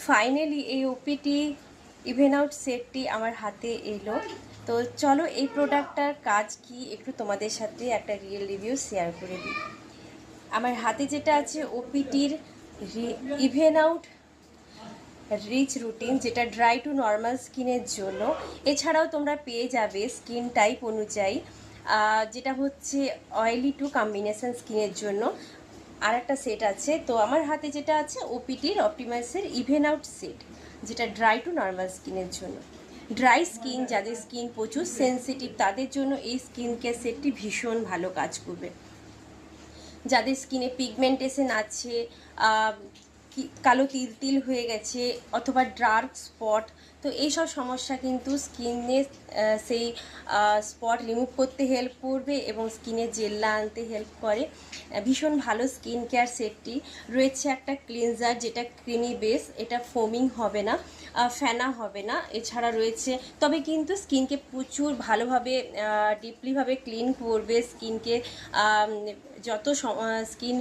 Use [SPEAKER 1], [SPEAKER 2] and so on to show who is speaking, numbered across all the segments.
[SPEAKER 1] Finally এই OPT even out সেটটি আমার হাতে এলো। তো চলো এই প্রোডাক্টটার কাজ কি একটু তোমাদের সাথে একটা রিয়েল রিভিউ শেয়ার করে দিই। আমার হাতে যেটা আছে ওপিটির ইভেন আউট রিচ রুটিন, যেটা ড্রাই টু নর্মাল স্কিনের জন্য। এছাড়াও তোমরা পেয়ে যাবে স্কিন টাইপ অনুযায়ী, যেটা হচ্ছে অয়েলি টু কম্বিনেশন স্কিনের জন্য আর একটা সেট আছে। তো আমার হাতে যেটা আছে ওপিটির অপটিমাইসের ইভেন আউট সেট, যেটা ড্রাই টু নর্মাল স্কিনের জন্য। ড্রাই স্কিন, যাদের স্কিন প্রচুর সেন্সিটিভ, তাদের জন্য এই স্কিন কেয়ার সেটটি ভীষণ ভালো কাজ করবে। যাদের স্কিনে পিগমেন্টেশন আছে, কালো তিল তিল হয়ে গেছে অথবা ডার্ক স্পট, তো এইসব সমস্যা কিন্তু স্কিনে সেই স্পট রিমুভ করতে হেল্প করবে এবং স্কিনে জেল্লা আনতে হেল্প করে। ভীষণ ভালো স্কিন কেয়ার সেটটি। রয়েছে একটা ক্লিনজার, যেটা ক্রিমি বেস, এটা ফোমিং হবে না, ফেনা হবে না। এছাড়া রয়েছে, তবে কিন্তু স্কিনকে প্রচুর ভালোভাবে ডিপলিভাবে ক্লিন করবে, স্কিনকে যত স্কিন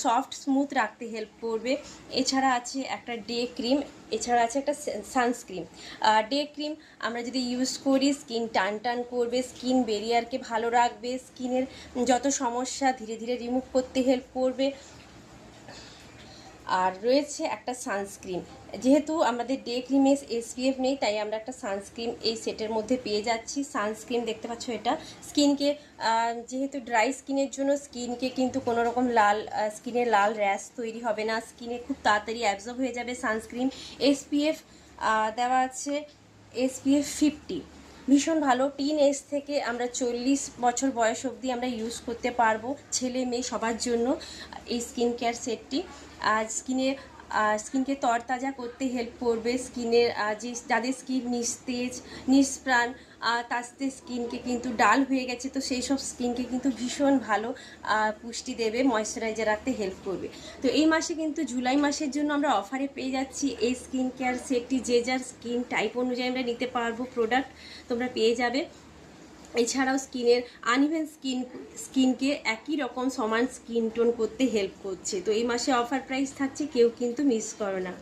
[SPEAKER 1] সফট স্মুথ রাখতে হেল্প করবে। এছাড়া আছে একটা ডে ক্রিম, এছাড়া আছে একটা সানস্ক্রিন। ডে ক্রিম আমরা যদি ইউজ করি, স্কিন টান টান করবে, স্কিন ব্যারিয়ারকে ভালো রাখবে, স্কিনের যত সমস্যা ধীরে ধীরে রিমুভ করতে হেল্প করবে। আর রয়েছে একটা সানস্ক্রিন। যেহেতু আমাদের ডে ক্রিমে এসপিএফ নেই, তাই আমরা একটা সানস্ক্রিন এই সেটের মধ্যে পেয়ে যাচ্ছি। সানস্ক্রিন দেখতে পাচ্ছ, এটা স্কিনকে যেহেতু ড্রাই স্কিনের জন্য স্কিনকে কিন্তু কোনো রকম স্কিনে লাল র্যাশ তৈরি হবে না, স্কিনে খুব তাড়াতাড়ি অ্যাবজর্ব হয়ে যাবে সানস্ক্রিন। এসপিএফ দেওয়া আছে এসপিএফ 50, ভীষণ ভালো। টিন এজ থেকে আমরা 40 বছর বয়স অবধি আমরা ইউজ করতে পারবো, ছেলে মেয়ে সবার জন্য এই স্কিন কেয়ার সেটটি। আর স্কিনকে তরতাজা করতে হেল্প করবে। স্কিনের যাদের স্কিন নিস্তেজ নিষ্প্রাণ, তাদের স্কিনকে কিন্তু ডাল হয়ে গেছে, তো সেই সব স্কিনকে কিন্তু ভীষণ ভালো পুষ্টি দেবে, ময়শ্চারাইজার রাখতে হেল্প করবে। তো এই মাসে কিন্তু জুলাই মাসের জন্য আমরা অফারে পেয়ে যাচ্ছি এই স্কিন কেয়ার সেটটি। যে যার স্কিন টাইপ অনুযায়ী আমরা নিতে পারবো, প্রোডাক্ট তোমরা পেয়ে যাবে। এছাড়াও স্কিনের আনইভেন স্কিনকে একই রকম সমান স্কিন টোন করতে হেল্প করছে। তো এই মাসে অফার প্রাইস থাকছে, কেউ কিন্তু মিস করো না।